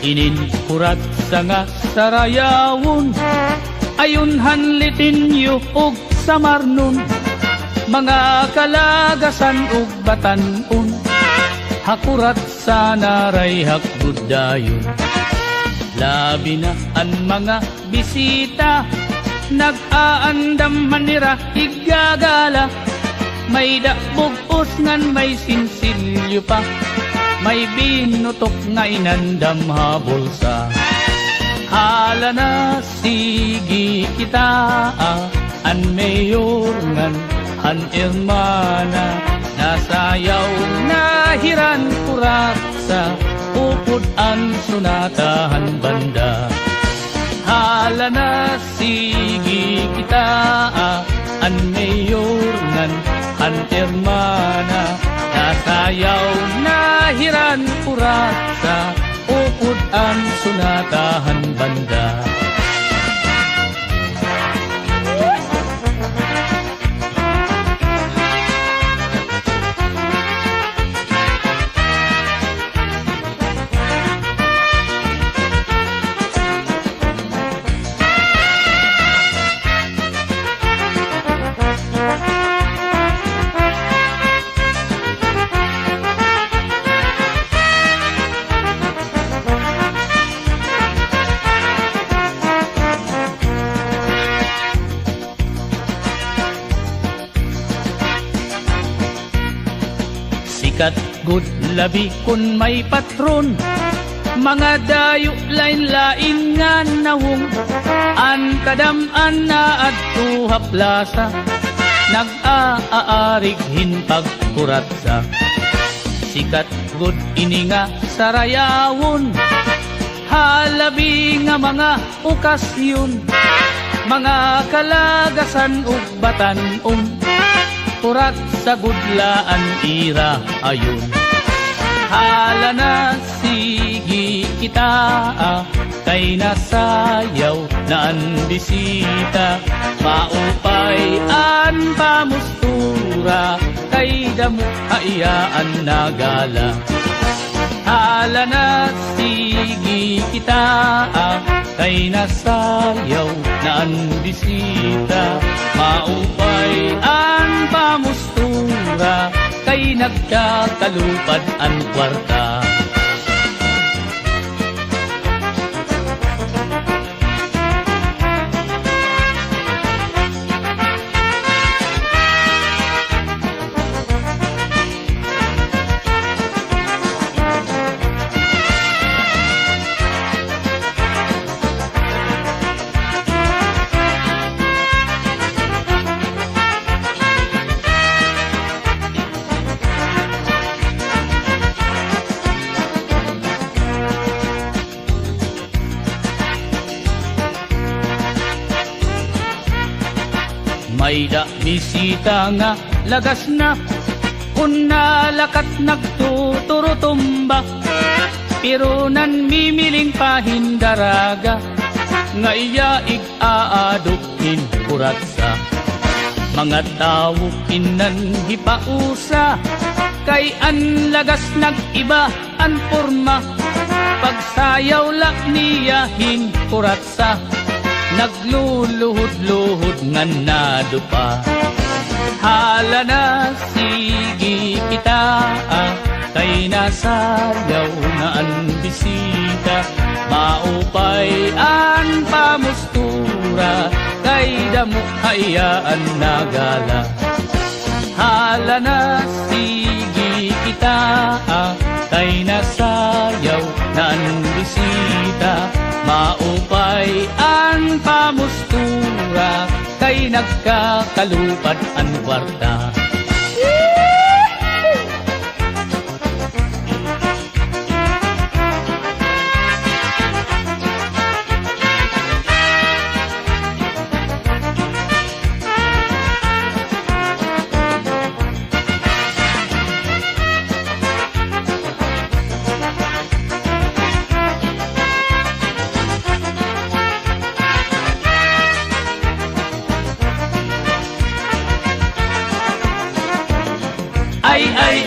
Ininkurat sa nga sarayawon, ayon hanlitin yu og samarnon, mga kalagasan ug batanon, hakurat sa naray hakbud dayon. Labi na ang mga bisita, nag-aandam manira igagala, may dakbog usngan may sinsilyo pa, may binutok nga inandam habulsa. Hala na sige kita, an mayor ngan an irmana, nasayaw na hiran kurat sa upod an sunatahan banda. Hala na sige kita, an mayor ngan an irmana, nasayaw na hiran kurat sa upod ang sunatahan banda. Sikat good labi kun may patron, mga dayo lain-lain nga nawong, an kadam-an na adto haplasa, nag-aarig hinpagkurat sa. Sikat good ini nga sarayawon, halabi nga mga okasyon, mga kalagasan ug batanon, kurat sa gudlaan ira ayon. Hala na sige kita, kay nasayaw na ang bisita, maupay an pamustura, kay damo hayaan nagala. Hala na sige kita, kay nasayaw na ang bisita, maupay ang pamustura, kay nagkakalupad ang kwarta. May da bisita nga lagas na, kun nalakat nagtuturo tumba, pero nan mimiling pahindaraga, nga iyaig aadukin kurat sa. Mga tao kinan hipausa, kay an lagas nag-iba an porma, pagsayaw la niyahin kurat sa, nagluluhod-luhod nga nadupa. Hala na sige kita, kay nasayaw na ang bisita, maupay ang pamustura, kay damo hayaan nagala. Hala na sige kita, kay nasayaw na ang bisita, maupay ang pamustura, kay nagkakalupad ang kwarta.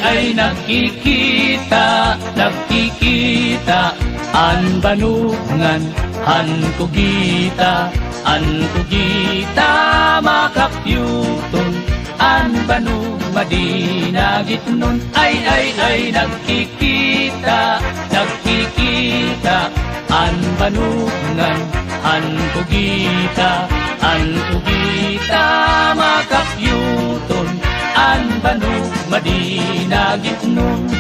Ay, nakikita, an banungan, han kugita, makapyuton, an banu madinagit nun, ay, nagkikita, an banungan, han kugita, makapyuton, an banu madinagit nun.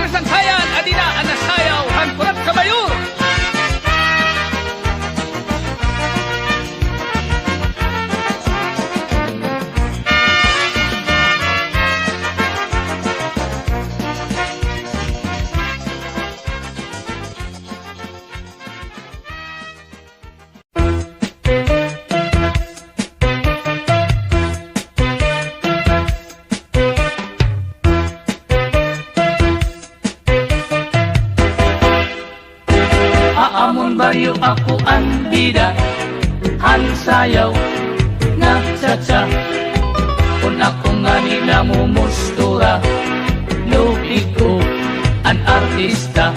Sangsayan, adina, anasayaw, hanpurat kabayur. Amon baryo ako ang bida, han sayaw na tsa-tsa. Kung ako nga nila mumustura, lupig ko ang artista.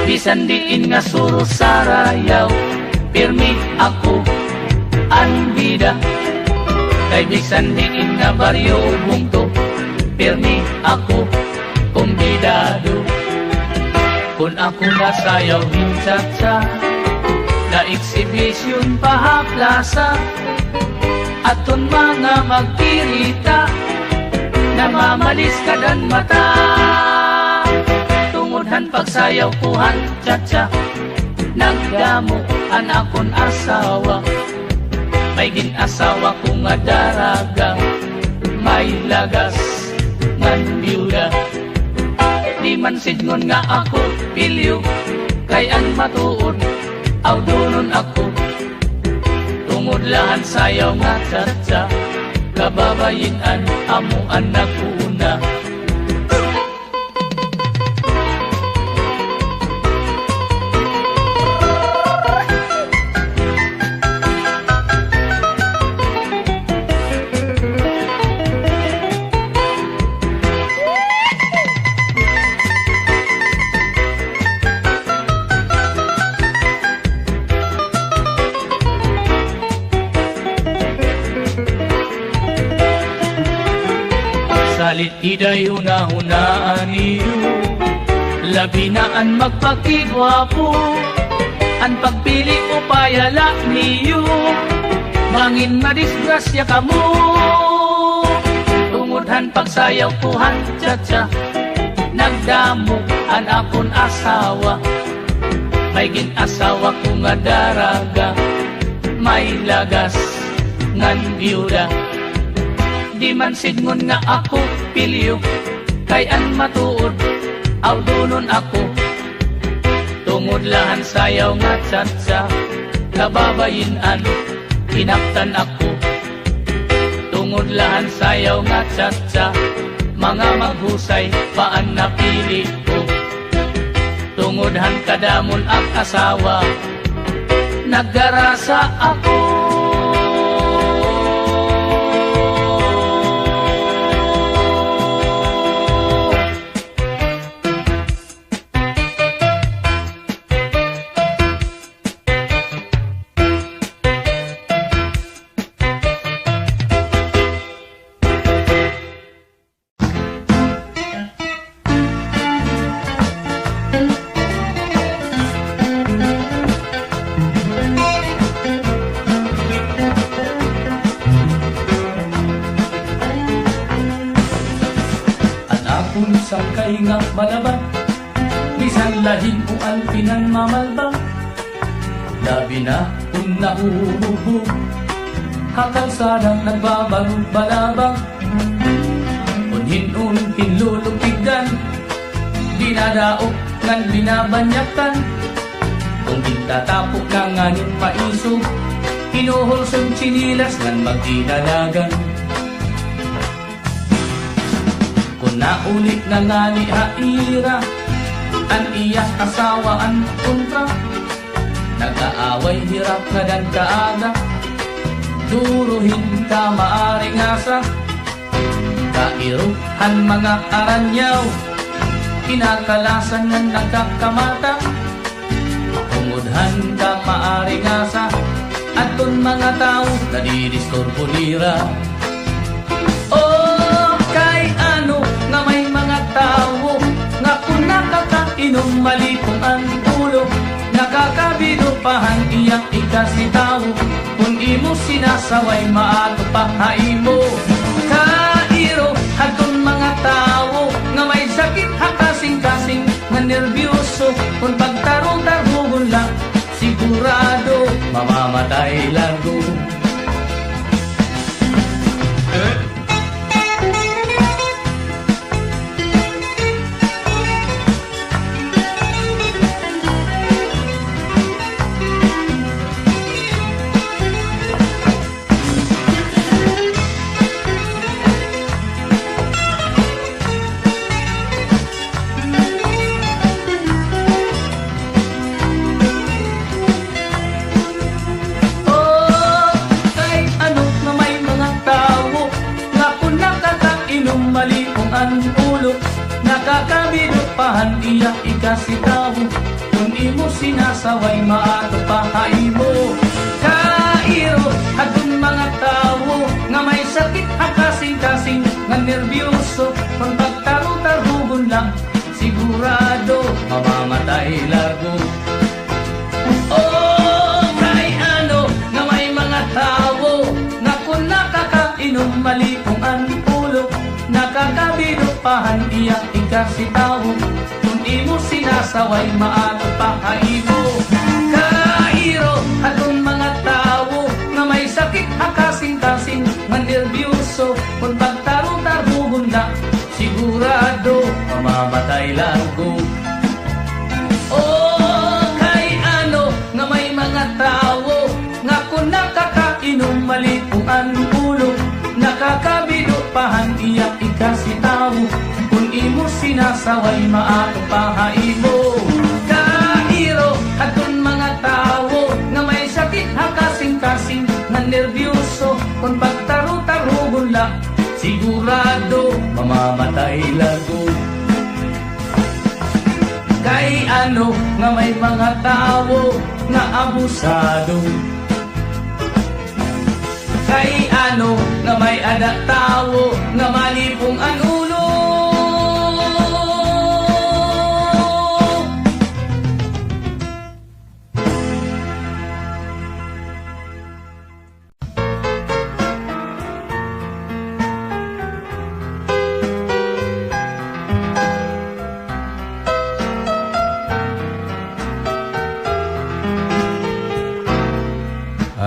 Bisan diin nga suro sarayaw, pirmi ako ang bida. Kay bisan diin nga baryo bungto, pirmi ako kumbidado. Kung ako nasayaw din tsa-tsa, na exhibition pahaplasa, aton mga magkirita, namamalis ka dan mata. Tungudhan pagsayaw kuhan tsa-tsa, nagdamo an akon asawa. May ginasawa ko nga daraga, may lagas ngan biuda. Di man sidngon nga ako pilyo, kay ang matuod, aw donon ako. Tungod lahan sayaw nga tsa-tsa, kababayin-an amuan na kuna. Salit iday una-hunaan niyo, labi na an magpakigwapo, an pagpili o payala niyo, mangin madisgrasya kamo. Tungudhan pagsayaw kuhan tsa-tsa, nagdamo an akon asawa. May ginasawa ko nga daraga, may lagas ngan biuda. Di man sidngon nga ako pilyo, kay an matuod, aw donon ako. Tungod lahan sayaw nga tsa-tsa, kababayin-an, kinaptan ako. Tungod lahan sayaw nga tsa-tsa, mga maghusay paan napili ko. Tungudhan kadamon ang asawa, naggarasa ako. Sangkay nga malaban, bisan lahin o alpinan mamalbang. Labi na kung nahuhubog, hakalsadang nagbabalong-balabang. Unhin-unhin lulupigdan, dinadaok ngan binabanyakan. Kung itatapok na nganin paisog, hinuhulsong chinilas ngan magdinalagan. Naulit na nga ni Haira, an iyang asawa ang kontra. Nag-aaway hirap na dan kaaga, duruhin ka maaring asa. kairuhan mga aranyaw, kinakalasan ng nagkakamata, tungudhan ka maaring asa, at kung mga tao nadidisturbo nira. Oh, kay ano nga may mga tao nga kung nakakainom malipong ang ulo, nakakabinupahan iyang ikasitaw, kung imo sinasaway maato pahaimo. Kairo hadtong mga tao nga may sakit hakasing-kasing nga nerbyoso, kung pagtarong-tarungon lang sigurado mamamatay largo. Malipong ang ulo, nakakabinupahan iya ikasitaw, kung imo sinasaway maato pahaimo. Kairo hadtong mga tao nga may sakit hakasing-kasing nga nerbyoso, kung pagtaro-tarugon lang sigurado mamamatay largo. Oh, kay ano nga may mga tao nga kung nakakainom malipong ang ulo, nakakabinupahan iya ikasitaw, kung imo sinasaway maato pahaimo. Kairo hadtong mga tao nga may sakit hakasing-kasing nga nerbyoso, kung pagtaro-tarugon na sigurado mamamatay largo. Oh, kay ano nga may mga tao nga kung nakakainom malipong ang ulo, nakakabinupahan iya ikasitaw, kung imo sinasaway maato pahaimo. Kairo hadtong mga tao nga may sakit hakasing-kasing nga nerbyoso, kung pagtaro-tarugon lang sigurado mamamatay largo. Kay ano nga may mga tao nga abusado, kay ano nga may adak tao nga malipong ang ulo.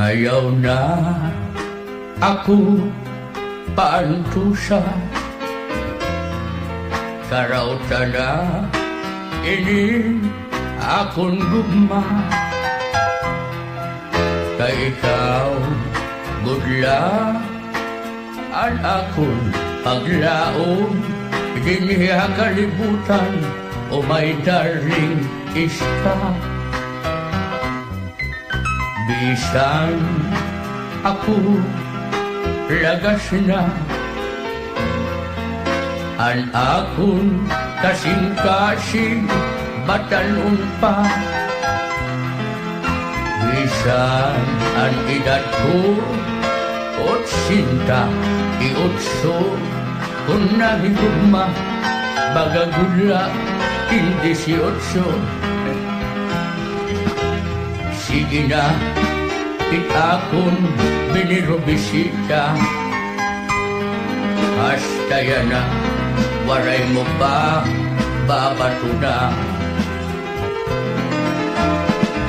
Ayaw na ako paantusa, karauta na ini akong gugma, kay ikaw budla ang akong paglaom, diniya kalibutan o my darling iska. Bisan ako lagas na ang akong kasing-kasing batanon pa, bisan ang edad ko 88 kung nahigugma bagagula 18. Sige na akong binirobisita, hasta yan na waray mo pa babato na.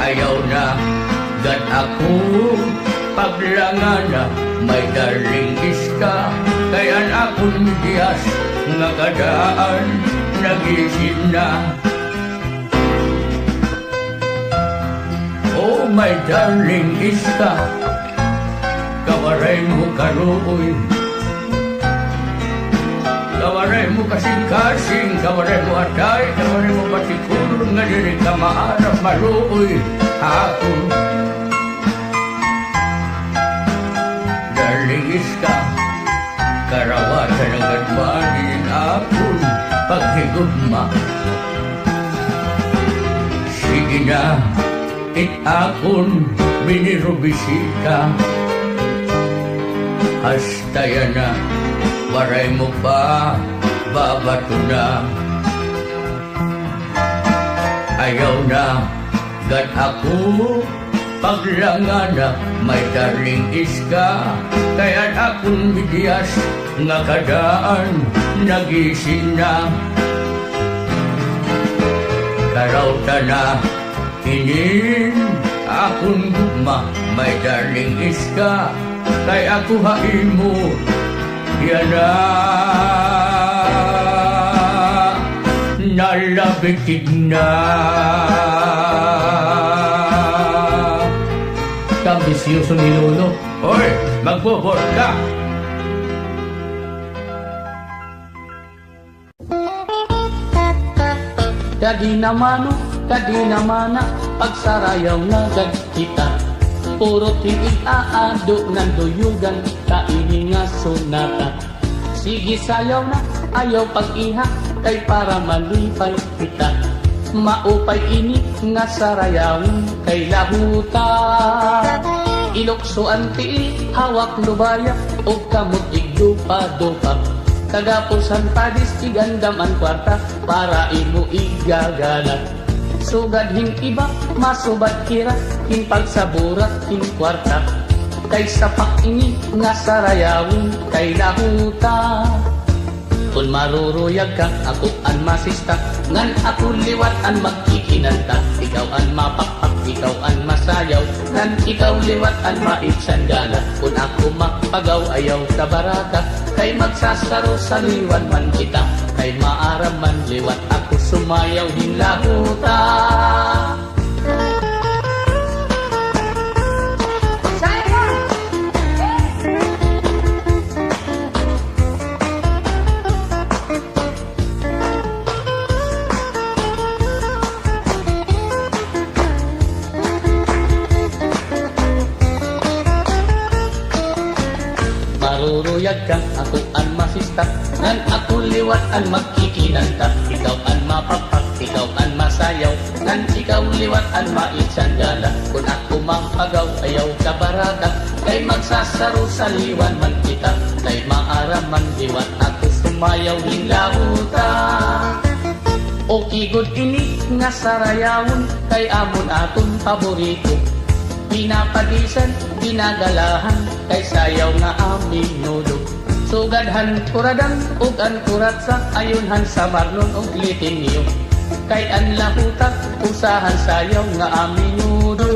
Ayaw na gan ako paglangan na may darling iska, kayan akong diyas nga kadaan nagisip na. Oh my darling iska, kawaray mo karuoy, kawaray mo kasing-kasing, kawaray mo atay, kawaray mo patikulong nga diri ka maarap maruoy ako. Darling iska, Karawatan ang kadmanin akon paghigugma. Sige na, akon binirubisika. Hasta yan na, waray mo pa, babato na. Ayaw na, gad ako, paglangana, may darling iska. Kaya't akong bidiyas, nga kadaan, nagising na. Karawta na, inin, akong gugma, may darling iska. Kay ako hain mo, yan na. Nalabitig na. Kambisyoso ni Lolo. Hoy, magbobor ka. Kadi naman pagsarayaw na gad kita. Puro tingin aado ng duyugan, kainin nga sonata. Sige sayaw na, ayaw pag-iha, kay para malipay kita. Maupay ini nga sarayawin, kay lahuta. Iloksoan tiil, hawak lubaya, o kamot igdupa-dupa. Kagapusan padis, igandam ang kwarta, para imo igagana. Sugad hing iba, masubat kira, hing pagsaburat, hing kwarta. Kay sapak ini, nga sarayawin, kay lahuta. Kung maruruyag ka, ako an masista, ngan ako liwat an magkikinanta. Ikaw an mapakpak, ikaw an masayaw, ngan ikaw liwat an maipsanggana. Kung ako makpagaw, ayaw ka baraka, kay magsasaro sa liwan man kita. Kay maaram man liwat ako sumayaw din lahuta. Maruruyag ka, ako an masista, ngan ako liwat an magkikinanta. Ikaw an mapapak, ikaw an masayaw, ngan ikaw liwat an maitsanggana. Kung ako mapagaw, ayaw ka baraka, kay magsasaro sa liwan man kita. Kay maaraman liwat ako sumayaw din lahuta. Okay good ini nga sarayawon, kay amon aton paborito. Pinapadisan, ginagalahan, kay sayaw nga aming nudo. Sugadhan kuradan, ug an kuratsa, ayunhan sa marnon ug litin niyo. Kay an lahuta, usahan sayaw nga aming nudo.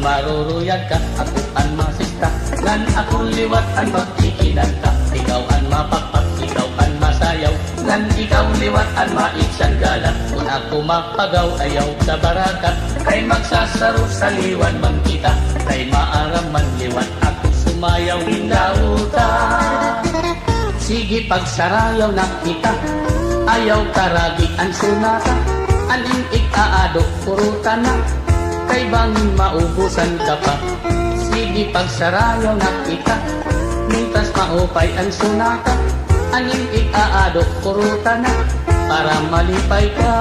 Maruruyag ka, ako an masista, ngan ako liwat an magkikinanta. Ikaw an mapakpak, ikaw an masayaw, ngan ikaw liwat an maitsanggana. Kung ako mapagaw, ayaw sa baraka, kay magsasaro sa liwan man kita. Kay maaram man liwat ako sumayaw din lahuta. Sige pagsarayaw na kita, ayaw karagi ang sunata. Aning ikaado, puruta na, kay bangin maubusan ka pa. Sige pagsarayaw na kita, mintas maupay ang sunata. Aning ikaado, puruta na, para malipay ka.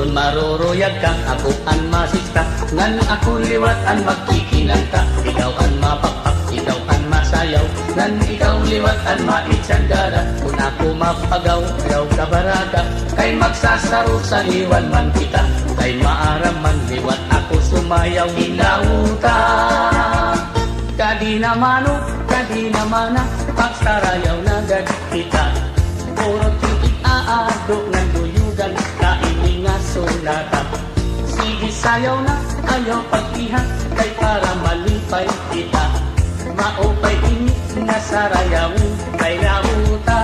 Maruruyag ka, ako an masista, ngan ako liwat an magkikinanta. Ikaw an mapakpak, ikaw an masayaw, ngan ikaw liwat an maitsanggana. Kung ako mapagaw, ayaw ka baraka, kay magsasaro sa liwan man kita. Kay maaram man liwat ako sumayaw hinauta. Kadi namana, pagsarayaw na gad kita. urot titig aado ng duyugan, kaini nga sunata. Sige sayaw na, ayaw pagtiha, kay para malipay kita. Maupay ini nga sarayaw, kay lauta.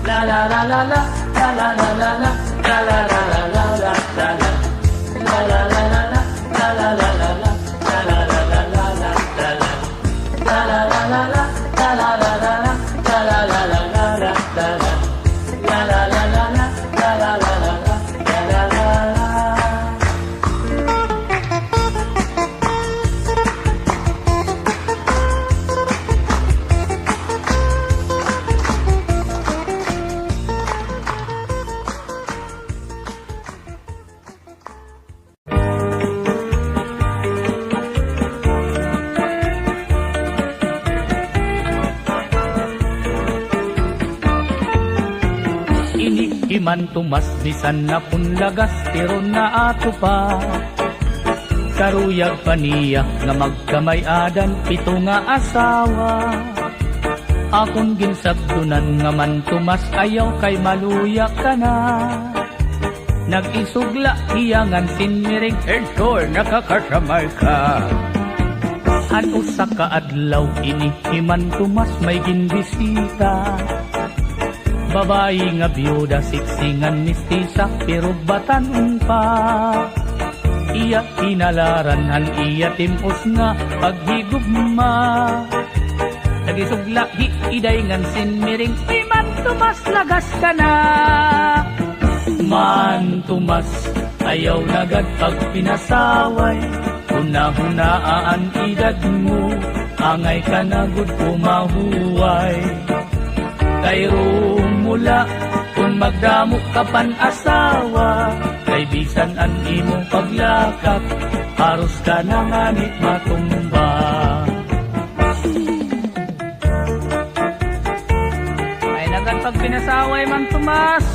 La la la la la, la la la la la, la la la la la la la la. La la la la la, la la la la la, la la la la la la la la. La la la la la, la la la la la, la la la la la la la la. La la la la la, la la la la la, la la la la. Iman tumas bisan na punlagas pero naato pa. Karuyag paniya nga magkamay-adan pito nga asawa. Akon ginsabdunan nga man tumas ayaw kay maluya ka na. Nag-isugla hiyangan sinmiring sure nakakasamay ka. Ano sa kaadlaw ini iman tumas may ginbisita. Babae nga biyuda, siksingan mistisa, pero batan pa. Iya kinalaranhan, iya timos nga paghigugma. Nagisugla, hiiday ngan sinmiring, iman tumas lagas ka na. Man tumas, ayaw nagad pag pinasaway. Una-hunaan edad mo, angay ka na gud pumahuway. Kay rumula, kung magdamo ka pan asawa, kay bisan an imong paglakak, haros ka na nga ni matumba. Ay nagan pag pinasaway man tumas,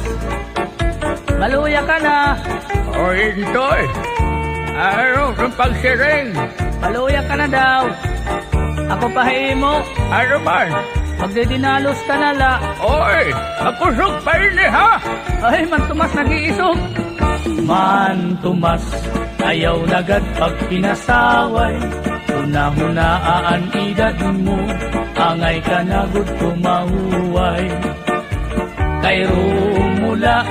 maluya ka na. O Intoy, ano kung pagsiring? Maluya ka na daw. Ako pahimo. Ano man? Magdidinalos ka na la. Oy, makusog pa rin ha? Ay, man tumas nag-iisog. Man tumas, ayaw nagad pag pinasaway. Una-hunaan edad mo, angay ka na gud kumahuway. Kay rumula,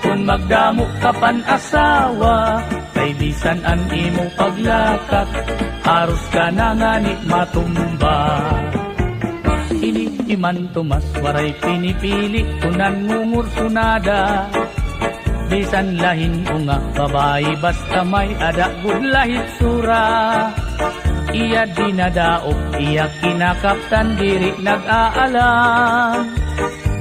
kung magdamo ka pan asawa, kay bisan an imong paglakak, haros ka na nga ni matumba. Ini iman tumas, waray pinipili, kunan ngungursunada. Bisan lahin unga, babae basta may ada gud lahit sura. Iya dinadaog, iya kinakaptan, diri nag-aalam.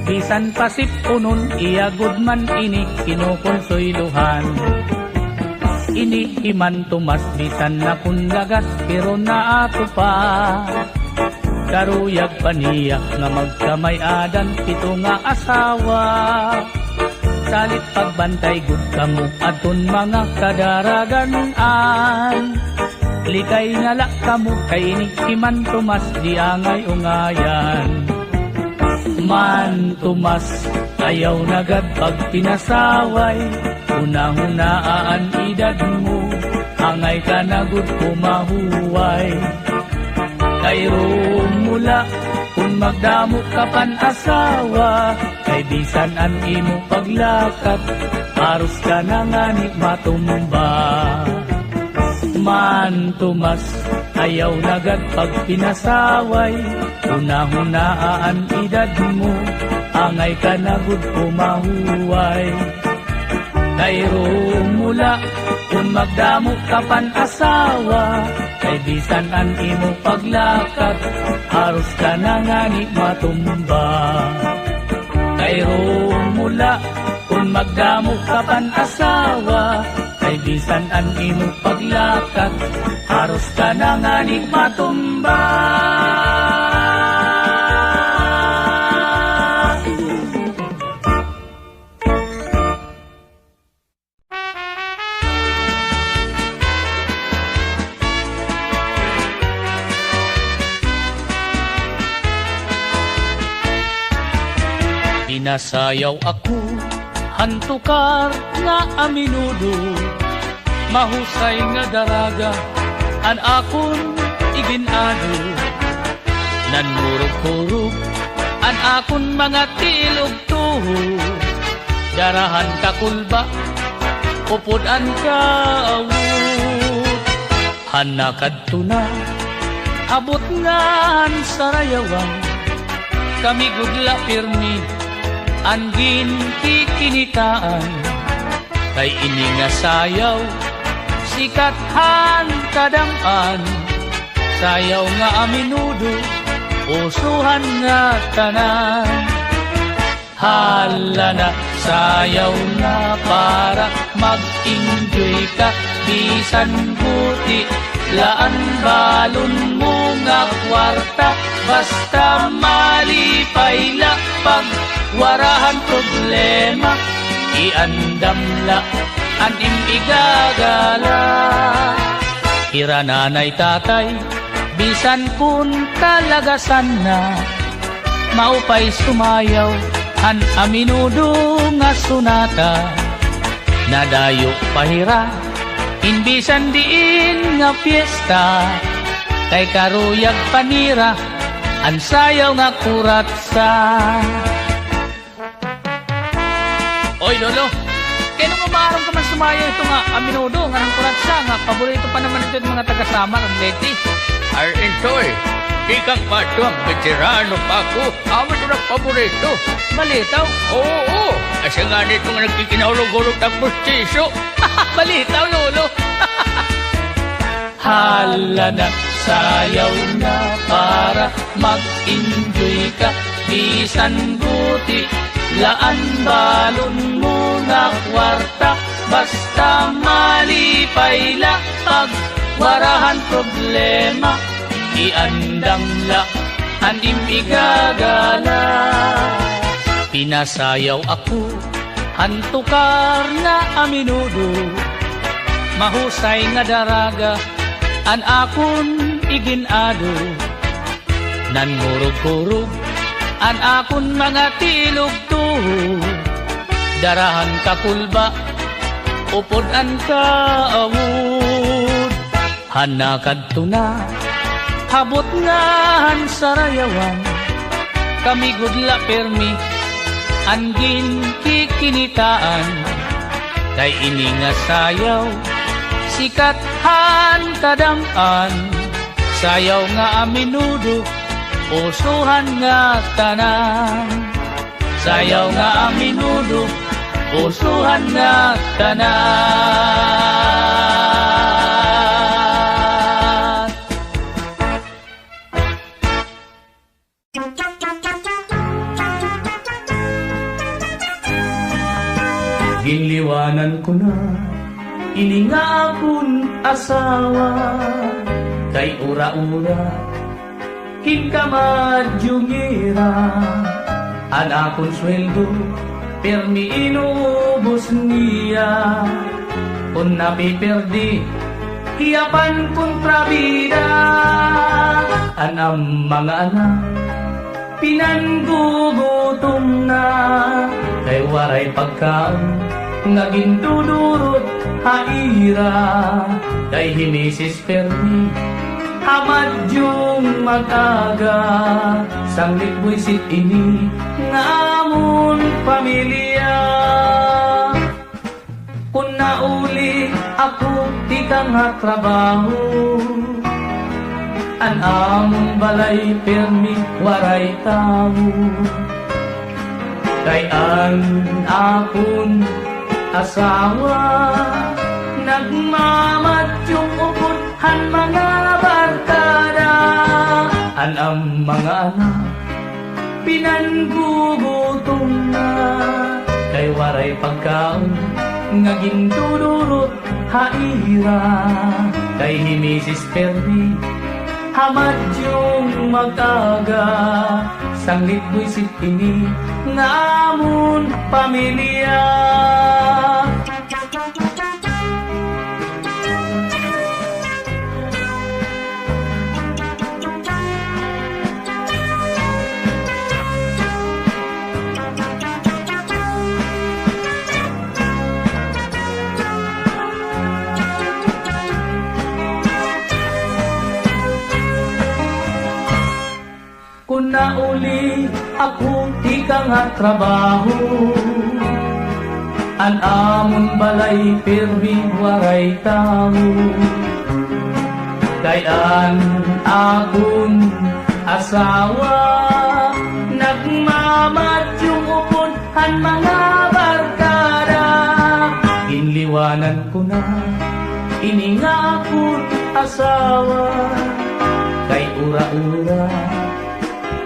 Bisan pasip punon, iya gudman ini kinukonsoyluhan. Ini iman tumas, bisan na kunlagas, pero naato pa. Karuyag paniya nga magkamay-adan, pito nga asawa. Salit pagbantay gud kamo aton mga kadaraganan. Likay nga la kamo kay ini iman tumas, di angay ungayan. Man tumas, ayaw nagad pag pinasaway. Una-hunaan edad mo, angay ka na gud kumahuway. Kay rumula, kung magdamo ka pan asawa, kay bisan an imo paglakad, haros ka na nga ni matumba. Man tumas, ayaw nagad pag pinasaway. Una-hunaan edad mo, angay ka na gud kumahuway. Kay rumula, kung magdamo ka pan asawa, kay bisan an imong paglakad, haros ka na nga ni matumba. Kay rumula, kung magdamo ka pan asawa, kay bisan an imong paglakad, haros ka na nga ni matumba. Pinasayaw ako, hantukar nga aminudo, mahusay nga daraga, an akon iginado. Nanmurog-hurog, an akon mga tilog tuho, darahan kakulba, upudan ka awod. Hanakad na, abot ngan sarayawan, kami gudla pirmi, angin kikinitaan. Kay ini nga sayaw, sikathan kadampan, sayaw nga aminudo, usuhan nga tanan. Hala na, sayaw na para mag-enjoy ka, bisan buti, laan balon mo nga kwarta, basta malipay la, pag warahan problema, iandam la, anim igagala. Kira nanay tatay, bisan kun kalagasan na, maupay sumayaw, an aminudo nga sunata. Nadayo pahira, inbisan diin nga fiesta, kay karuyag panira, an sayaw nga kuratsa. Oy Lolo, kaya nung umarang ka man sumaya ito nga aminudo nga ng kuratsa, nga paborito pa naman ito ng mga taga-Samar ang Leti. Ar enjoy. Di kang patuang veterano pa ako. Awan ko na paborito. Malitaw? Oo. Asa nga nito nga nagkikinahulog-hulog ng pustiso. Malitaw, Lolo. Hala na, sayaw na para mag-enjoy ka, bisan buti, laan balon mo nga kwarta, basta malipay la, pag warahan problema, iandang la, anim igagala. Pinasayaw ako, hantukar na aminudo, mahusay nga daraga, an akon iginado. Nanmurog-hurog, an akon mga tilog tuho, darahan kakulba, upudan ka awod. Hanakad na, habot ngahan sarayawan, kami gudla permi, angin kikinitaan. Kay ini nga sayaw, sikathan kadampan, sayaw nga aminudo, usuhan nga tanan. Sayaw nga aminudo, usuhan nga tanan. Ginliwanan ko na, ini nga akong asawa, kay ura-ura, hinkamadjungira, an akong sweldo, permi inubos niya, kung napiperdi, hiyapan kontrabida, an ang mga anak, pinanggugutom na, kay waray pagkaon, nga gindudurot haira, kay himisis permi, hamad yung mag-aga, sanglit buisit ini, nga amon pamilya. Kung nauli ako, di ka nga trabaho, an amon balay permi, waray tao. Kay an akon asawa, nagmamatyong upudhan mga barkada, an ang mga anak, pinanggugutom na, kay waray pagkaon, nga gindudurot haira, kay himisis perdi, hamad yung mag-aga, sanglit buisit ini, nga amon pamilya. Kun na uli akong ika nga trabaho, an amon balay pirmi waray tao. Kayan akong asawa, nagmamadyong upon han mga barkada. Inliwanan ko na iningakot asawa, kay ura-ura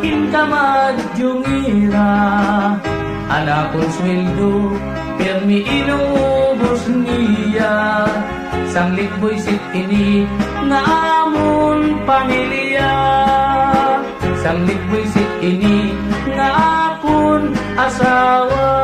inkamad yung ira. Anak kong sweldo permi inubos niya, sanglit boysit ini nga amon pamilya. Sanglit boysit ini nga akon asawa.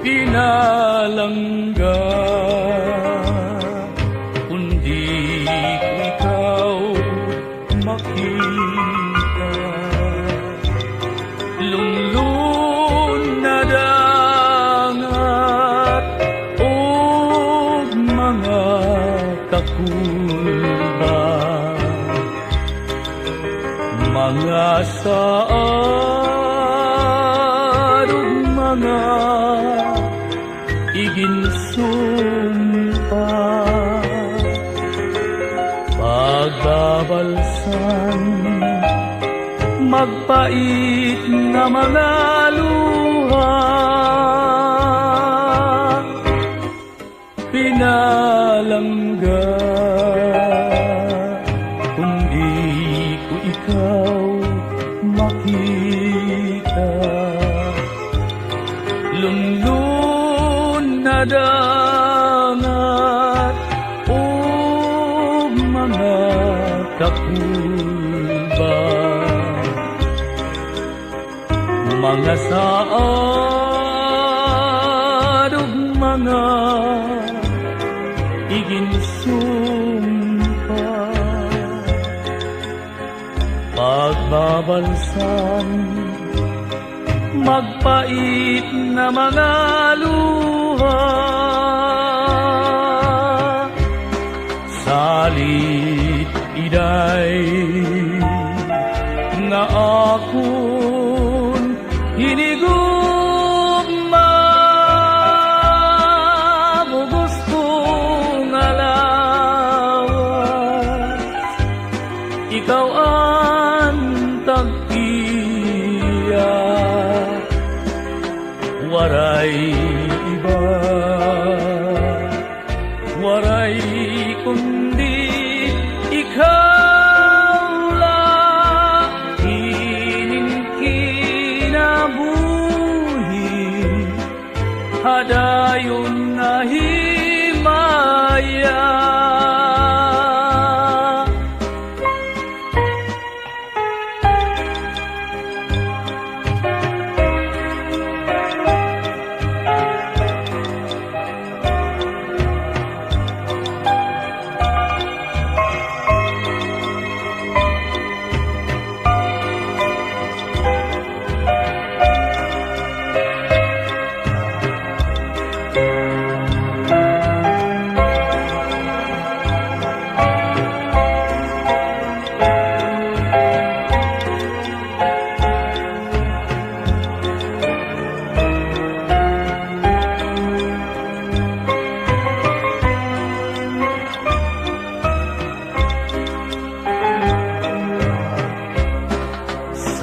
Pinalangga, kundi ko ikaw makita. Lunglun na dangat o mga kakulba, mga saad o mga iginsumpa, pagbabalsan, magpait na mga luha. Pinalangga, kundi ko ikaw makita. Lunglun na dangat o mga kakulba, mga saad o mga iginsumpa, pagbabalsan, magpait na mga luha. Salit iday nga akon hinigugma, mo gustong alawas, ikaw ang tag-iya. Waray iba, waray kundi ikaw lang. Ining kinabuhi, hadayon na himaya.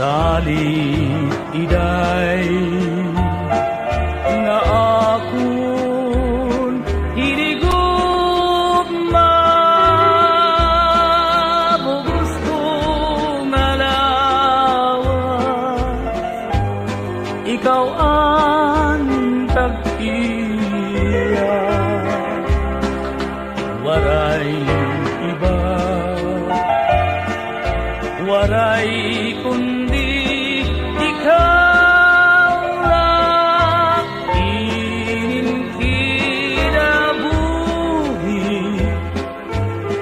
Salit iday nga akon hinigugma, mo gustong alawas, ikaw ang tag-iya. Waray iba, waray kundi ikaw lang kinabuhi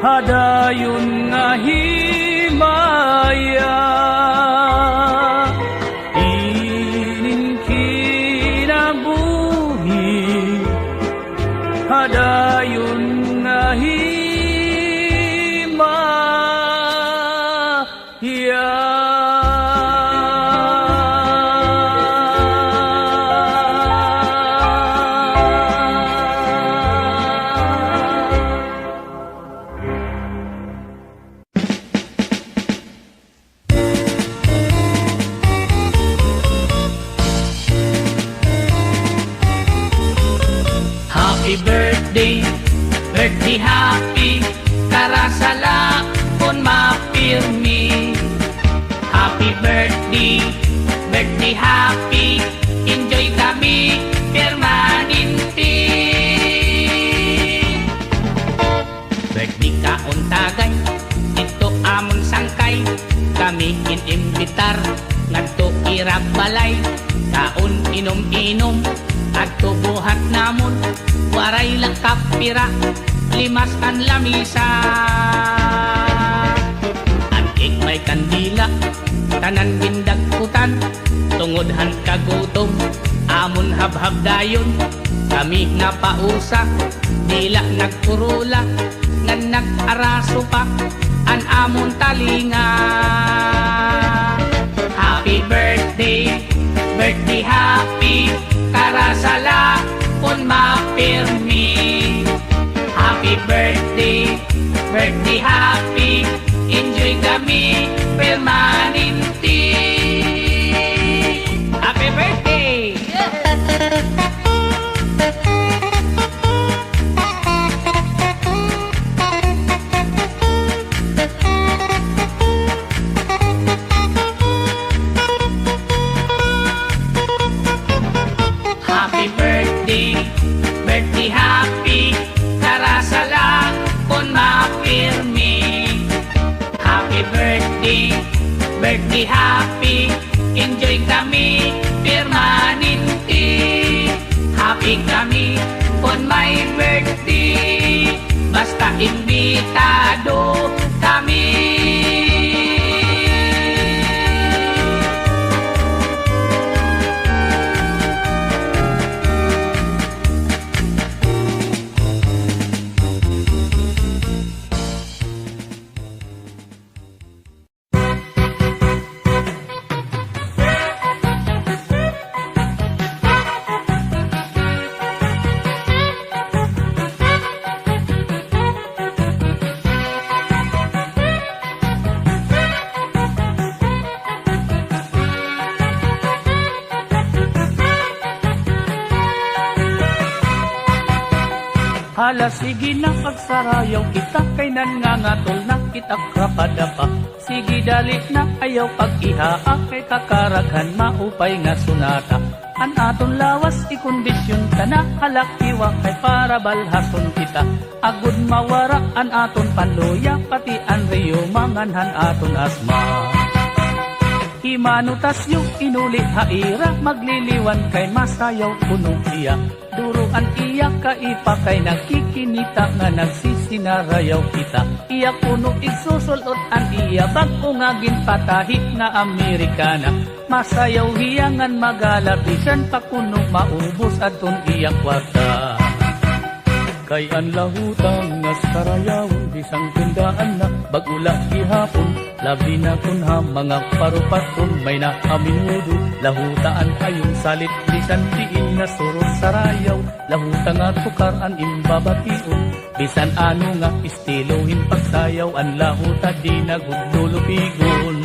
hadayon nga himaya kinabuhi hadayon nga Happy birthday, birthday happy, karasala kon mapirmi. Happy birthday, birthday happy, enjoy kami permanente. Birthday kaon tagay, dito amon sangkay, kami inimbitar, ngadto irap balay, kaon inom-inom, adto buhat namon, waray lang kapira, limas ang lamisa. Antik may kandila, tanan bindagkutan, tungodhan kagutom, amon habhab dayon, kami nga pausa, dila nagkurula, nga nag-araso pa, an amon talinga. Happy birthday, birthday happy, karasala kon mapirmi. Happy birthday, birthday happy, enjoy kami permanente. Happy birthday! Happy birthday, birthday happy, karasala kon mapirmi. Happy birthday, birthday happy, enjoy kami permanente. Happy kami kon my birthday, basta imbitado kami. Hala sige na pagsarayaw kita, kay nangangatol na kita krapadapa. Sige dalit na ayaw pag-ihaa, kay kakaraghan maupay nga sunata. An aton lawas ikondisyon ka na, halakiwa kay para balhason kita. Agud mawara an aton panluya, pati an riyo manganhan aton asma. Imanutas yung inulit haira, magliliwan kay masayaw punong iya. Duruan iya kaipakay nakikinita nga nagsisinarayaw kita. Iya puno igsusulot an iya bago nga ginpatahi na Amerikana. Masayaw hiyangan magalabisan pa kuno maubos aton iya kwarta. Kay an lahutang nga sarayawon bisang tundaan na bagula gihapon. Labi na kun ha mga parupaton may nakaminudo. Lahutaan ayong salit bisan diin na surot sarayaw. Lahuta nga tukar an imbabation. Bisan ano nga istilohin pagsayaw. An lahuta di nagudlulupigon.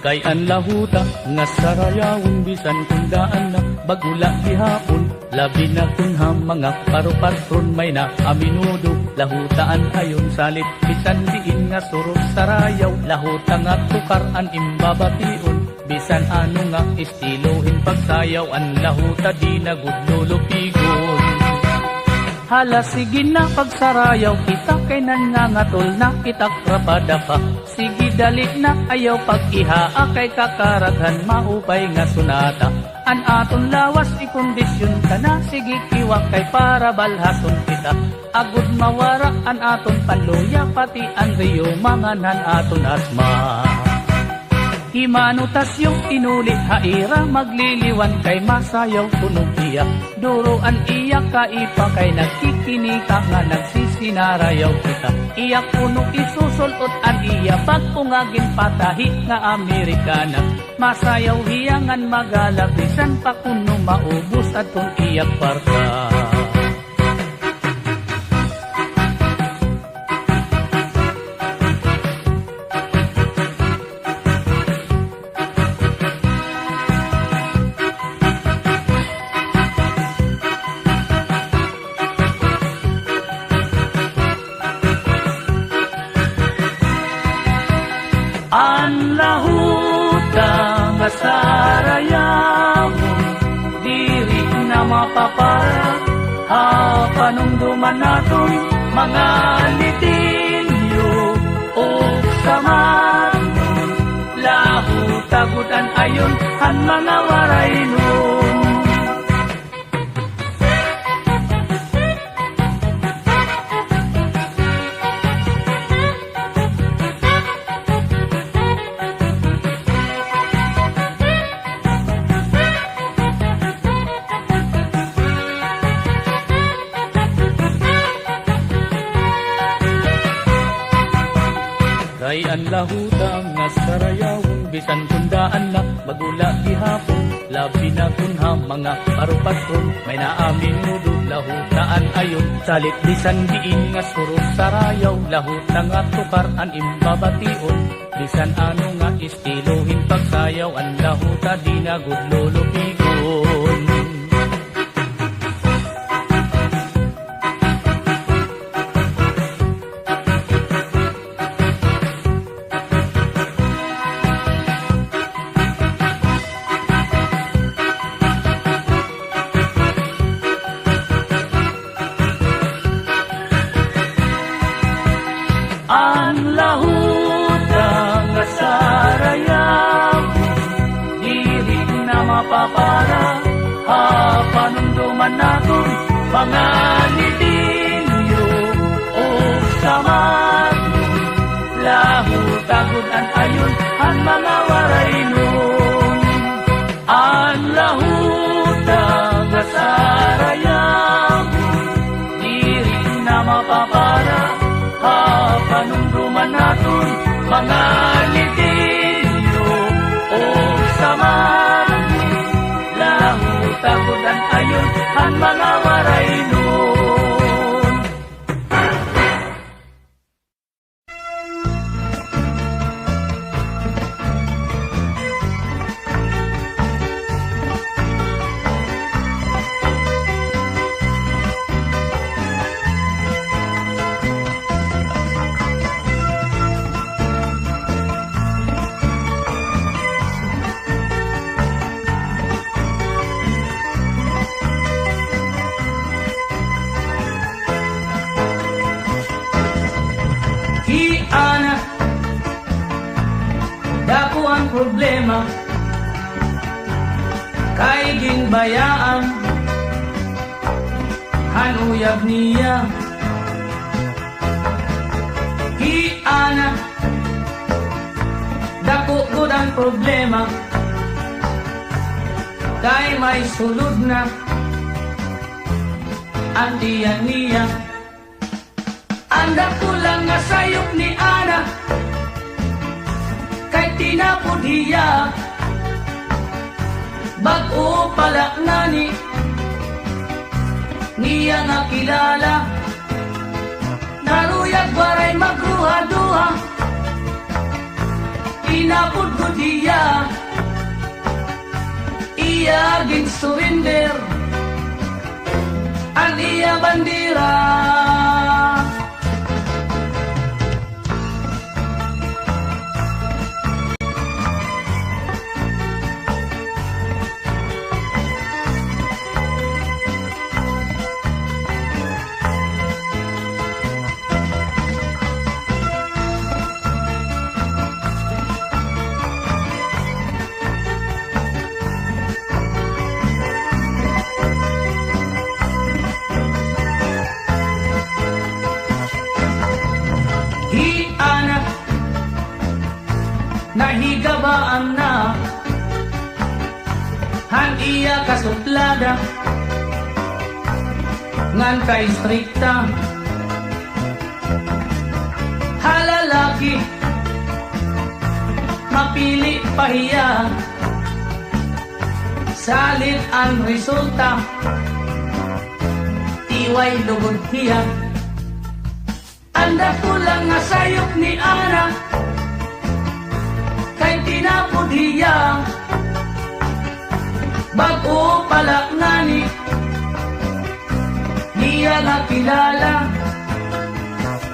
Kay an lahuta nga sarayawon bisan kundaan na bagula gihapon. labi na kunham mga paru-patron may na aminudo, lahutaan ayon salit, bisan diin nga surot sarayaw, lahuta nga tukar an imbabation, bisan ano nga estilohin pagsayaw, an lahuta di na gudlulupigon. Hala sige na pagsarayaw, kita kay nangangatol na kita krabada pa. Sige dali na ayaw pag-ihaa kay kakaraghan maupay nga sunata. An aton lawas ikondisyon ka na, sige kiwa kay para balhason kita. Agud mawara an aton panluya, pati an riyo manganan aton asma. Himanutas yung inulit haira, magliliwan kay masayaw punong iya. Duruan iya kaipa kay nagkikinika nga nagsisinarayaw kita. Iya puno isusulot an iya, pagpungagin patahi nga Amerikana. Masayaw hiyangan magalabisan pa kuno maubos atong iyak parka. An lahuta nga sarayawon, diri na mapapara, hapanumduman naton mga litilyo o samanon. Lahuta gudan ayon han mga waray nun. Kay an lahuta nga sarayawon, bisan kundaan na magula gihapon, labi na kunha mga paru-patron may naaminudo, lahutaan ayon salit bisan diin nga surot sarayaw, lahuta nga tukar an imbabation, bisan ano nga estilohin pagsayaw, an lahuta di na gudlulupigon. Ang lahuta nga sarayawon, dili na mapapara, hapanumduman naton mga litilyo o samanon. Lahuta gudan ayon ang mga waray nun. Ang lahuta nga sarayawon, dili na mapapara, hapanumduman naton mga litilyo o samanon. Lahuta gudan ayon ang mga waray nun. Ana, dako ang problema, kay ginbayaan, hanuyab niya. Ana, dako gud ang problema, kay may sulod na, ang diyan niya. Anda ko lang nga sayop ni Ana, kay tinapod hiya, bag-o pala nani, niya nga kilala, naruyag waray magruha-duha, tinapod ko diya, iya gin surrender, kasuplada ngan kay strikta halalaki mapili pahiya salit ang resulta tiway lugod hiya anda pulang nga sayop ni Ana kay tinapod hiya bago pala ngani niya nga kilala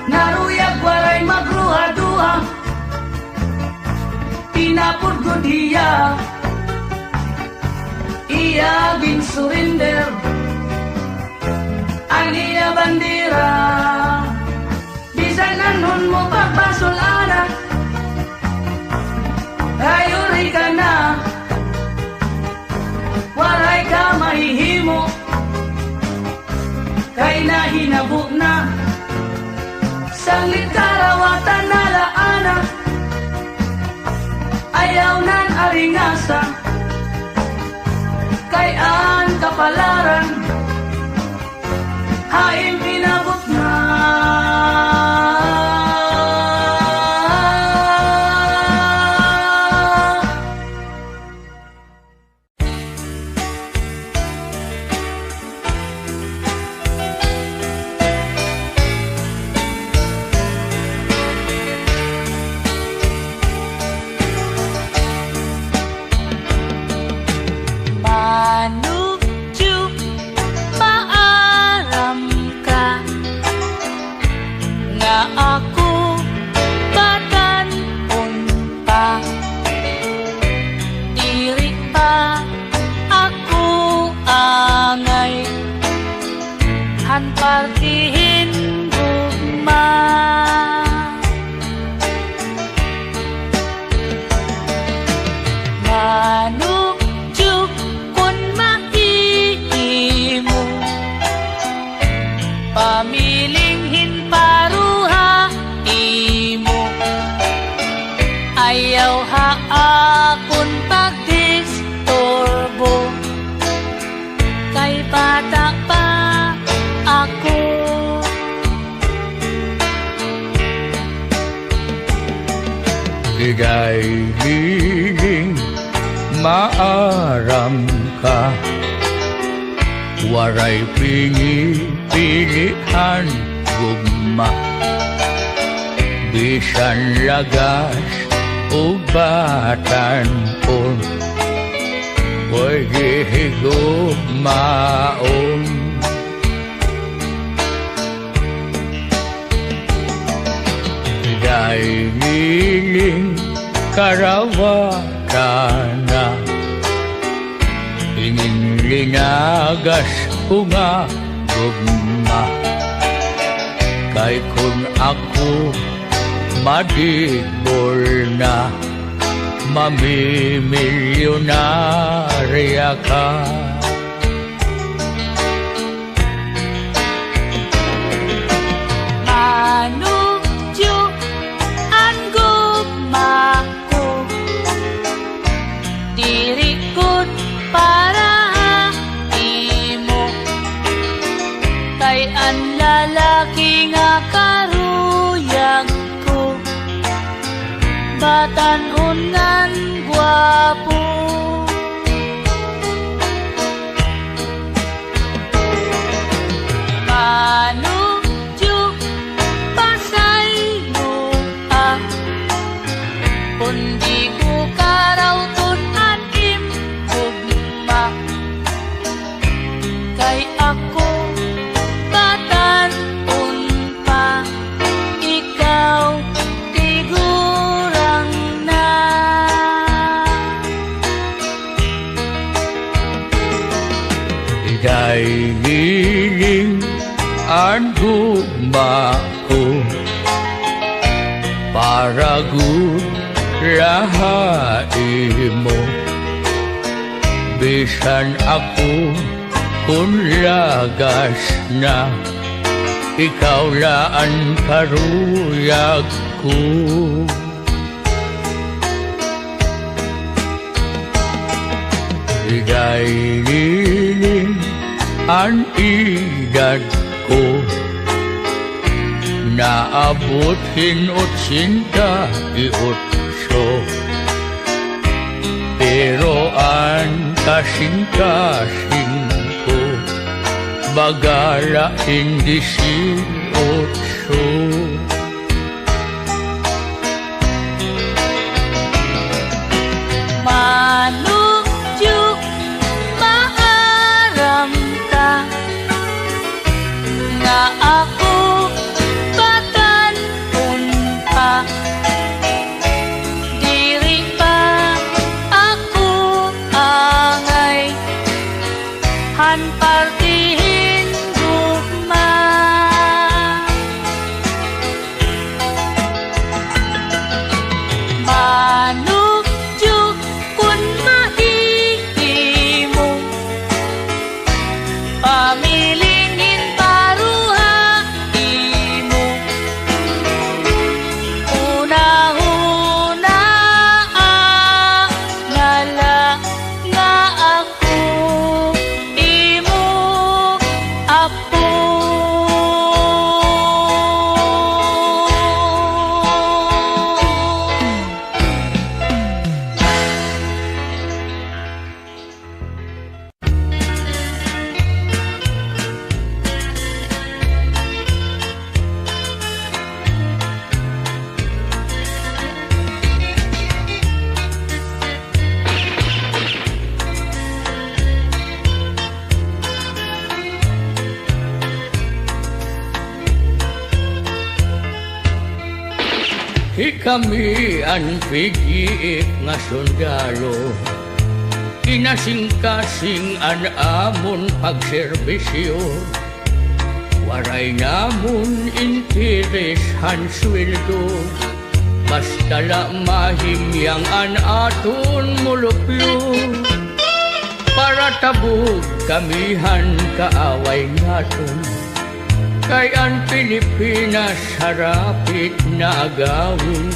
naruyag waray magruha-duha tinapod ko diya iya bin surrender ang iya bandera bisan anon mo pagbasol ana ayuri ka na waray ka mahihimo kay nahinabo na sanglit karawatan nalaana ayaw nan aringasa kay an kapalaran haim pinabot na Manuju paaram ka nga ako batan unta diri pa ako angay han partihin gugma manuju kun maihimo pamilinghin paruha imo ayaw ha akon pagdisturbo kay bata pa ako Igay hiling maaram ka waray pilihan gugma bisan lagas o batan on way gigugmaon dahiling karawatana ingin linagas ko nga gugma kay kung ako madibol na mamimilyonarya ka manuju an gugma ko diri ko para imo kay an lalaki nga karuyag ko batan unan guwapo manuju pasaylo ang kundi ko karawton an imugma kay ako batan unpa ikaw tigurang na dahiling an gugma ko para gud rahain mo bisan ako kung lagas na ikaw laan karuyag ko Igay lilim ang edad ko. Naabot hinotsinta iotso. Pero ang kasing-kasing ko bagala hindi otso. Manukjuk maaram ka nga ako batan unpa diri pa ako angay han partihin gugma manukjuk kun maihimo pamilingin paruha imo una-una nala nga ako imo apo. Kami ang pigiit nga sundalo, kinasing-kasing ang amon pagserbisyo. Waray namon interes han sweldo, basta la mahimyang an aton mulupyo. Para tabog kamihan kaaway naton, kay ang Pilipinas harapit na agawin.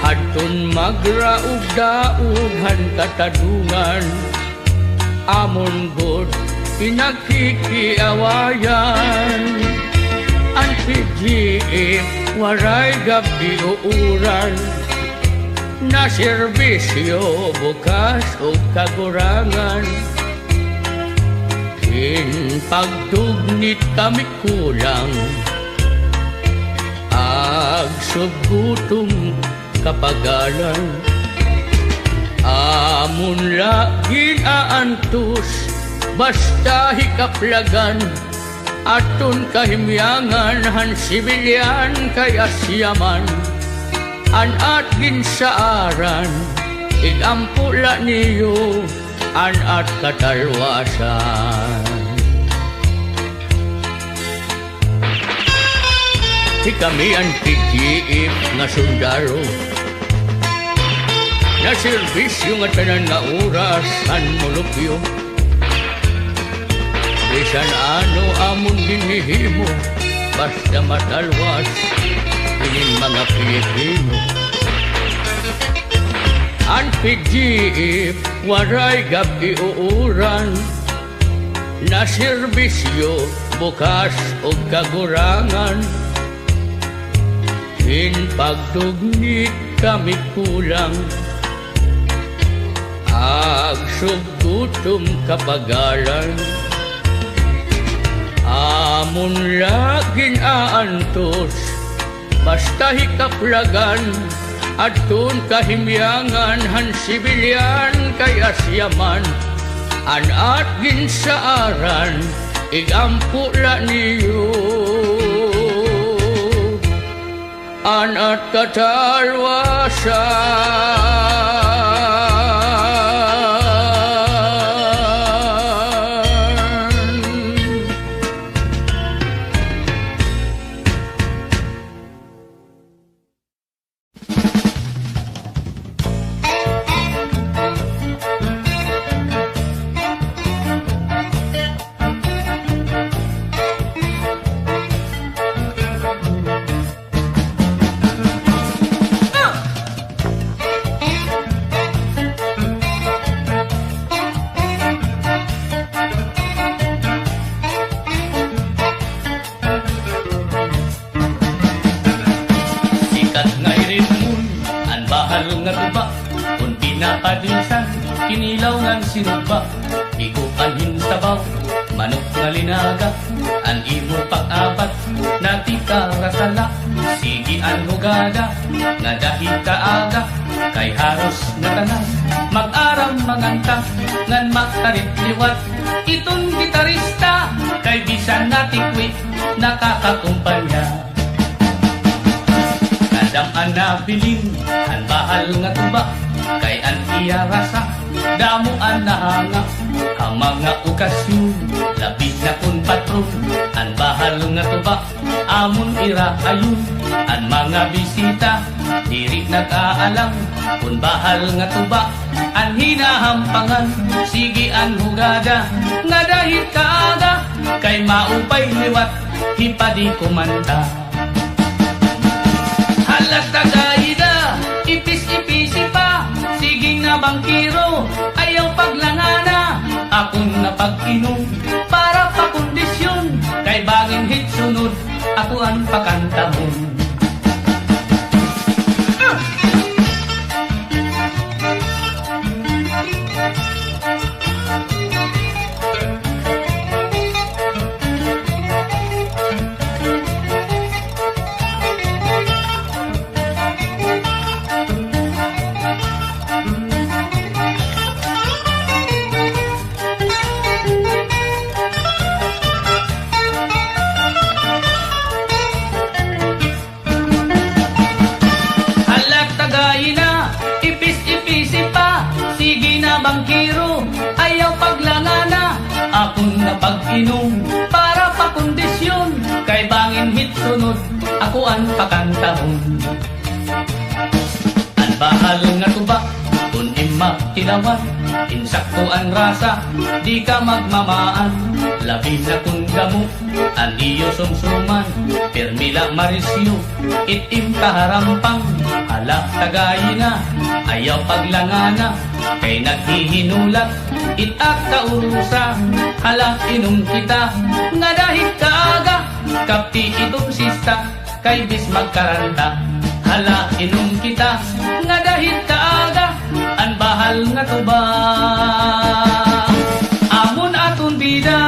Hadton magraug-daug han katadungan, amon god pinagkikiawayan. Ang PGF waray gabi uuran, na serbisyo bukas o kagurangan. Pagtugnit kami kulang, agsubgutom kapagalan. Amon laging aantos, basta hikaplagan. Aton kahimyangan han sibilyan kay asyaman. An at ginsaaran, igampula niyo an at katalwasan. Kami ang PGF nga sundalo, na serbisyo nga tanan nga oras ang mulupyo. Bisan ano amon dinihimo, basta matalwas inin mga Pilipino. Ang PGF waray gabi uuran, na serbisyo bukas o kagurangan. Pagtugnit kami kulang, agsubgutom kapagalan. Amon laging aantos, basta hikaplagan. Aton kahimyangan han sibilyan kay asyaman. An at ginsaaran, igampula niyo an at katalwasan. sinuba, iguan hinsabaw, manok nga linaga, an imo pag-apat, natika rasala, sige an hugada, nga dahil kaaga, kay haros nga tanan, mag-aram manganta, ngan makarit liwat, itong gitarista, kay bisan natikwit, nakakakumpanya. Kadam-an na bilin, an bahal nga tuba, kay an iya rasa, damuan na hanga, ang mga okasyon, labis na kun patron, an bahal nga tuba, amon ira ayun, an mga bisita, diri nag-aalam, kun bahal nga tuba, an hinahampangan, sige an hugada, nga dahil kaaga, kay maupay liwat, hipadi kumanta. Halas tagaida, ipis-ipisi pa, siging na bangkiro, ayaw paglangana, akong napag-inom, para pakondisyon, kay baging hit sunod, ako ang pakantahon. Bangkiro, ayaw paglangana, akong napag-inom, para pakondisyon, kay bangin hit sunod, ako ang pakantahon. An bahal nga tuba, kun imma tilawan, insakto ang rasa, di ka magmamaan, labi na kung damo, an iyo sumsuman, permila marisyo, itim kaharampang, ala tagayina, ayaw paglangana, kay naghihinulat, itak kaurusa, hala inom kita, nga dahil kaaga, kapti itong sista, kay bis magkaranta, hala inom kita, nga dahil kaaga, an bahal nga tuba, amon aton bida.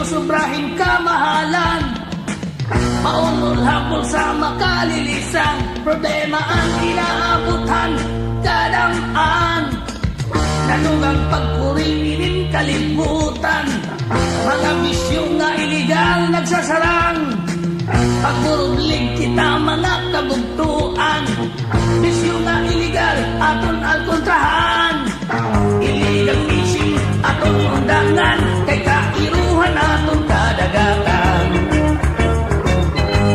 Sobrahin kamahalan, maunol hapol sa makalilisan, problema ang inaabutan, kadang-an, nanugang pagkuringinin kalimutan, mga bisyo nga iligal nagsasarang, pagburuglig kita mga kabugtuan, bisyo nga iligal aton alkontrahan, iligal fishing aton undangan, kay kairuhan aton kadagatan.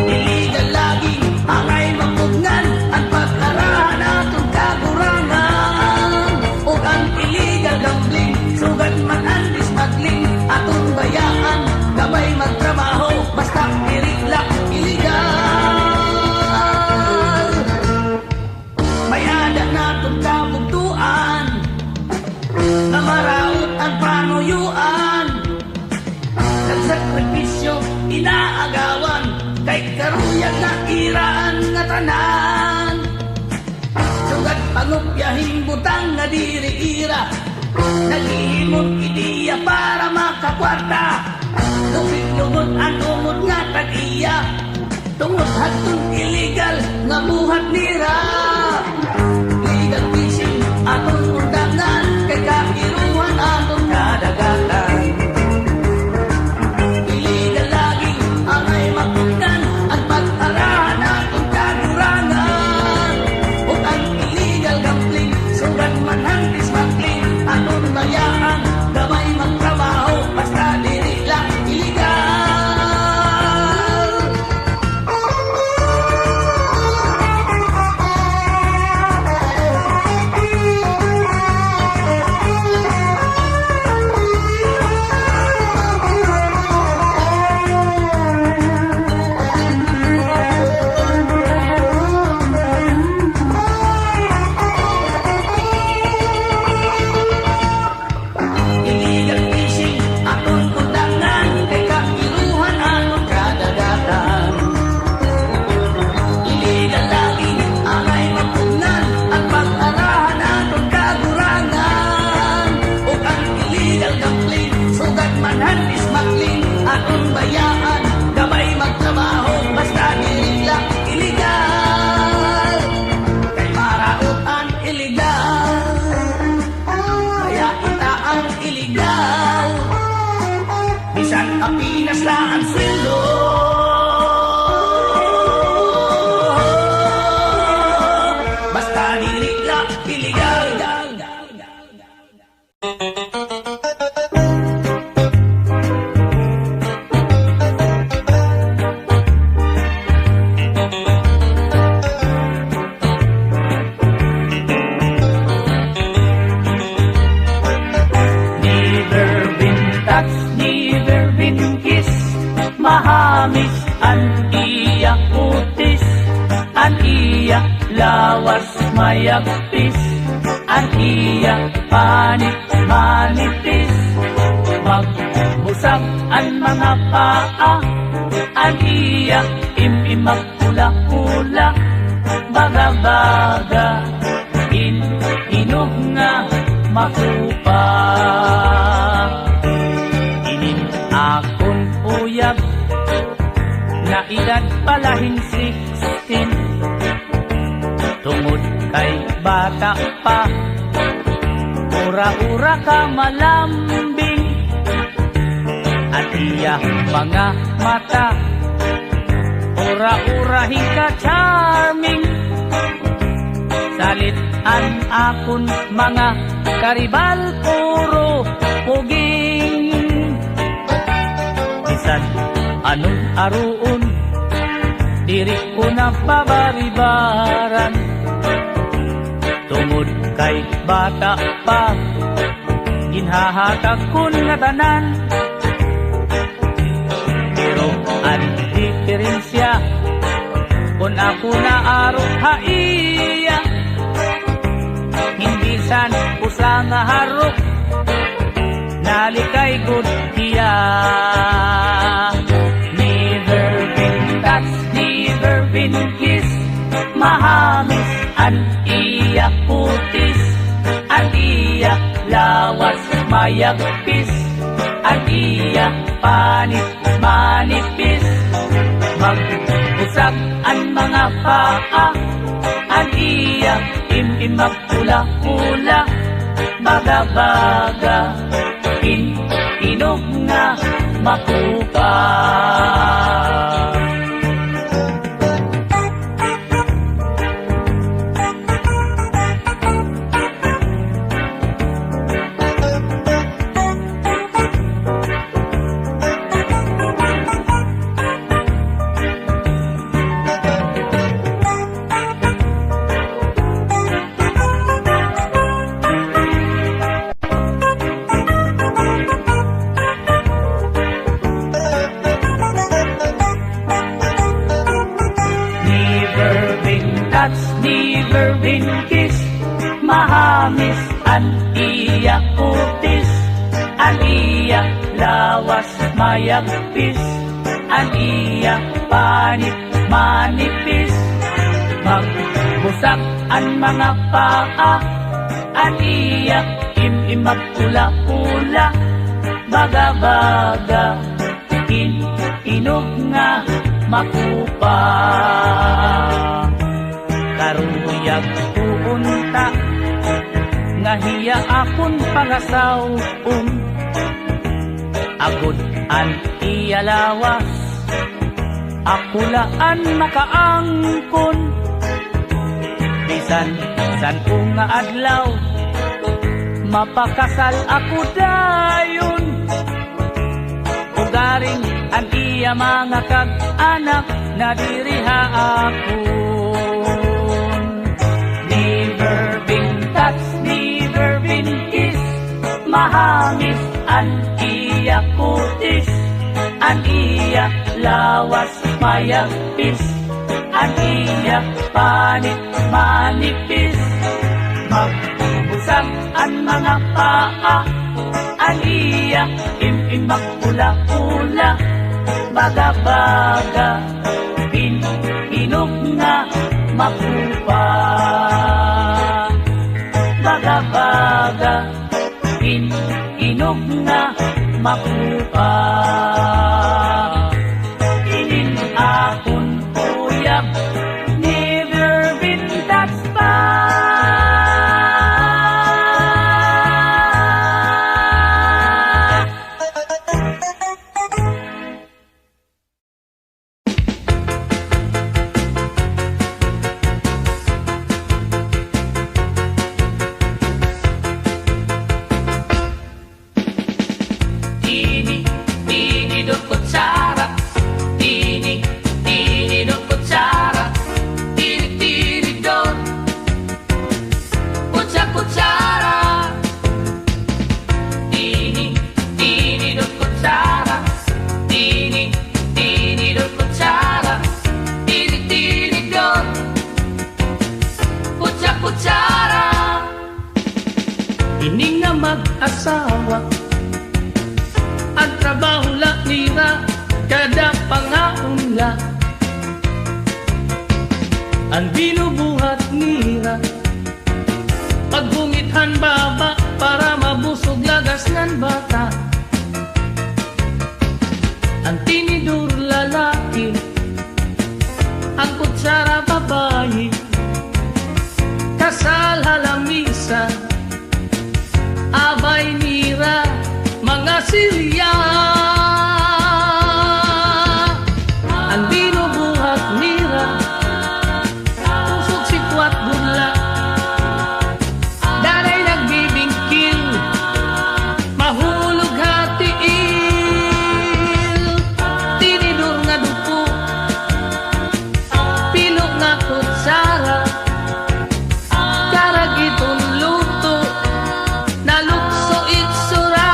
Iligal lagi angay mapugnan, ang pagkarahan aton kagurangan, o ang iligal gambling, sugat man ang dismagling, aton bayaan, gabay magtrabaho, basta iliglak iligal. Mayada naton kabugtuan, na maraot ang panuyuan, nagsakripisyo inaagawan, kay karuyag na iraan nga tanan, sugat pangupyahing butang nga diri-ira, naghihimot ideya para makakwarta, lupit-lumot ang umot nga tag-iya, tungod hatong illegal nga buhat nira. Legal fishing atong undangan, kay kairuhan atong kadagatan. Illegal lagi angay mapugnan, at pag-arahan atong kagurangan, o ang illegal gambling, sugat man ang dismantling, Tanan ismakling aton bayaan, gamay magtrabaho basta dili lang illegal. Kay marautan illegal, kaya itaang illegal. Bisan kapinas lang ang sweldo, basta dili lang illegal. Mahamis an iya kutis, an iya lawas mayagpis, an iya panit manipis. Magbusag an mga paa, an iya imimak pula-pula, baga-baga, inog nga makupa. Inin akon uyag, na edad palahin 16, tungod kay bata pa, ura-ura ka malambing, at iya mga mata, ura-ura ka charming. Salit-an akon mga karibal, puro puging. Bisan anong aruon, diri ko na pabaribaran, tungod kay bata pa, ginhahatag kun nga tanan. Pero ang diferensya, kung ako na aro haiya, hindi san usa nga harok, nalikay good hiya. Never been kissed, mahamis an iya kutis, an iya lawas mayagpis, an iya panit manipis. Magbusag an mga paa, an iya imimak pula-pula, baga-baga, inog nga makupa. Never been kissed, mahamis an iya kutis, an iya lawas mayagpis, an iya panit manipis. Magbusag an mga paa, an iya imimak pula-pula, baga-baga, inog nga makupa. Karuyag puunta, nga hiya akon pangasaw-on, agud an iya lawas, akulaan makaangkon. Bisan san nga adlaw, mapakasal ako dayon, ugaring an iya mga kag-anak, nadiriha ako. Never been kissed, mahamis an iya kutis, an iya lawas mayagpis, an iya panit manipis. Magbusag an mga paa, an iya imimak pula-pula, baga-baga, inog nga makupa. Baga-baga, inog nga makupa. Inin akon uyab, never been touched by. Tini, tini do kutsara, tini, tini do kutsara, tini, tini do kutsara, tini, tini do kutsara, tini, tini do kutsara, tini, tini do kutsara. Ini nga mag-asawa, ang trabaho la nira, kada pangaon la. Ang binubuhat nira, paghungithan baba para mabusog lagas ng bata. Ang tinidur lalaki, ang kutsara babae, kasal halamisa, abay nira, mga silya. Ang binubuhat nira, pusok si kwat burla, danay nagbibingkil, mahulog hatiil. Tinidur nga dupo, pilok nga kutsara, karagitong luto, nalukso itsura.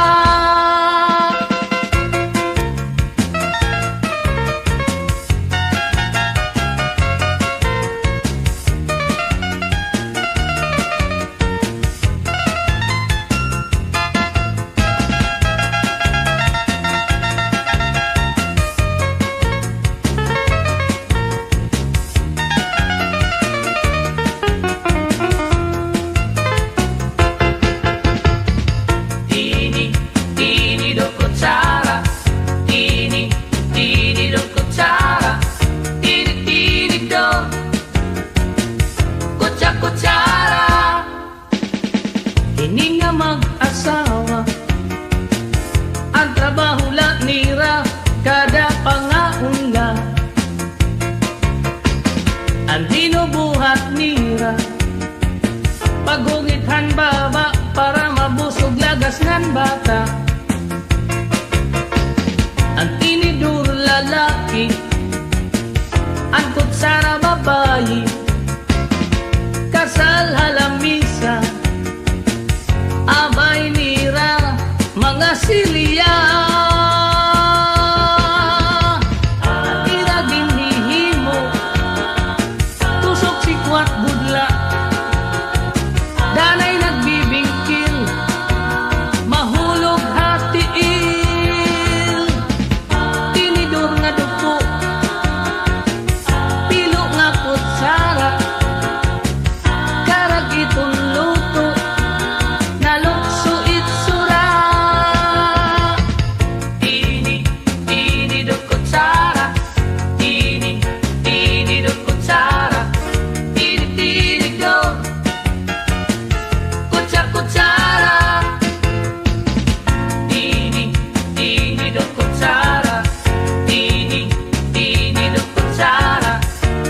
Tini, tini do kutsara, tini, tini do kutsara, tini, tini do kutsara. Ini nga mag-asawa, ang trabaho la nira, kada pangaon la. Ang binubuhat nira, paghungithan baba para mabusog lagas ng bata. Ang tinidur lalaki, ang kutsara babae, kasal halamisa, abay nira, mga silya. Ang iraging hihimo, tusok si kwat budla, danay nagbibingkil, mahulog hatiil. Tinidur nga dupo, pilo nga kutsara, karagitong luto, nalukso itsura. Tini, tini do kutsara, tini, tini do kutsara, tini, tini do kutsara. Tini, tini do kutsara, tini, tini do kutsara,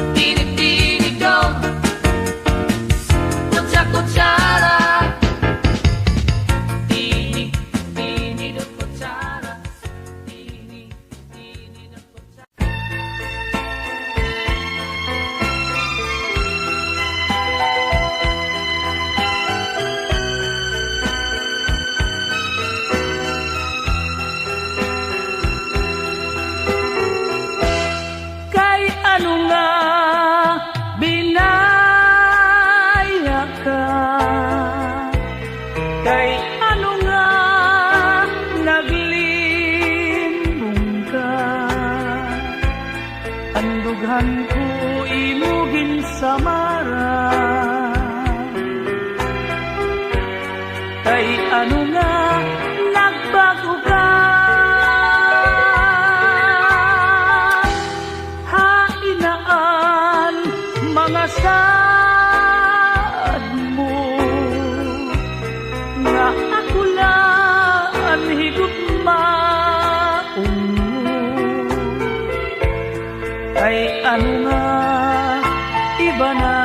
tini, tini do kutsara. Tini, tini do kutsara, tini, tini do kutsara. Kay ano nga binaya ka, kay ano nga naglimbong ka, andughan ko imugin samara. Kay ano nga nagbago ka, ano nga iba na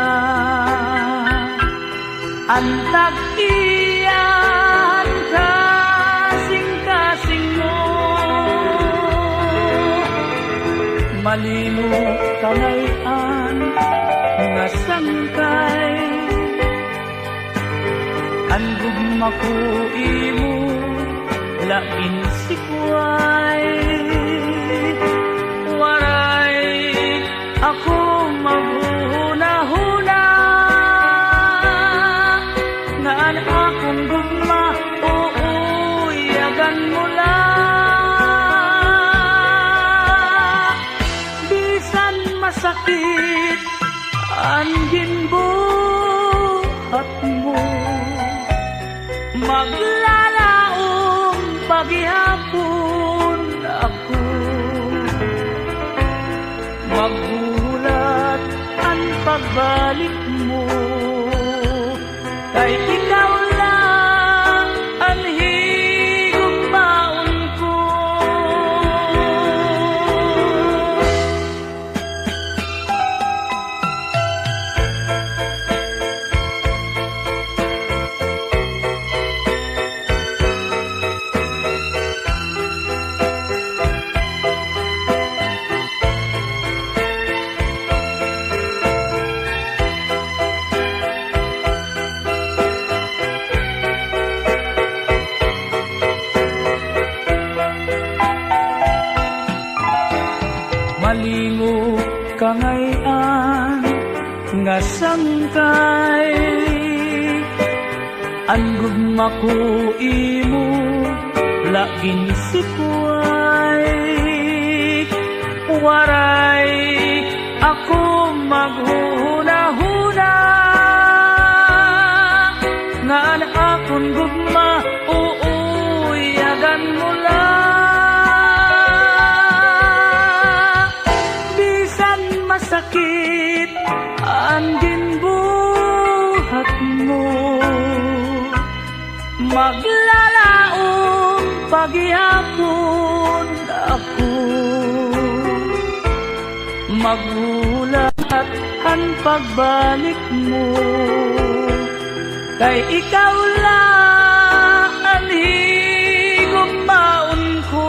ang tag-iyan kasing-kasing mo. Malino kalayan nga sangkay ang gugma ko imo lain sikway. Waray ako maghuna-huna naan akong gugma uuyagan mo lang. Bisan masakit ang ginbuhat mo, maglalaong paghihapon ako, maghulat ang pagbalik mo, kay ikaw lang ang higugmaon ko. Malingo ka ngayon nga sangkay ang gugma ko imo laging sikway. Waray ako maghuna-huna nga ang akong gugma uuyagan mo lang. Bisan masakit ang ginbuhat mo, maglalaong paghihapon ako, maghulat ang pagbalik mo, kay ikaw lang ang higugmaon ko.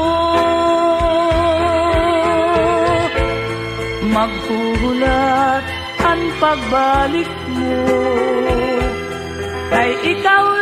Maghulat ang pagbalik mo, kay ikaw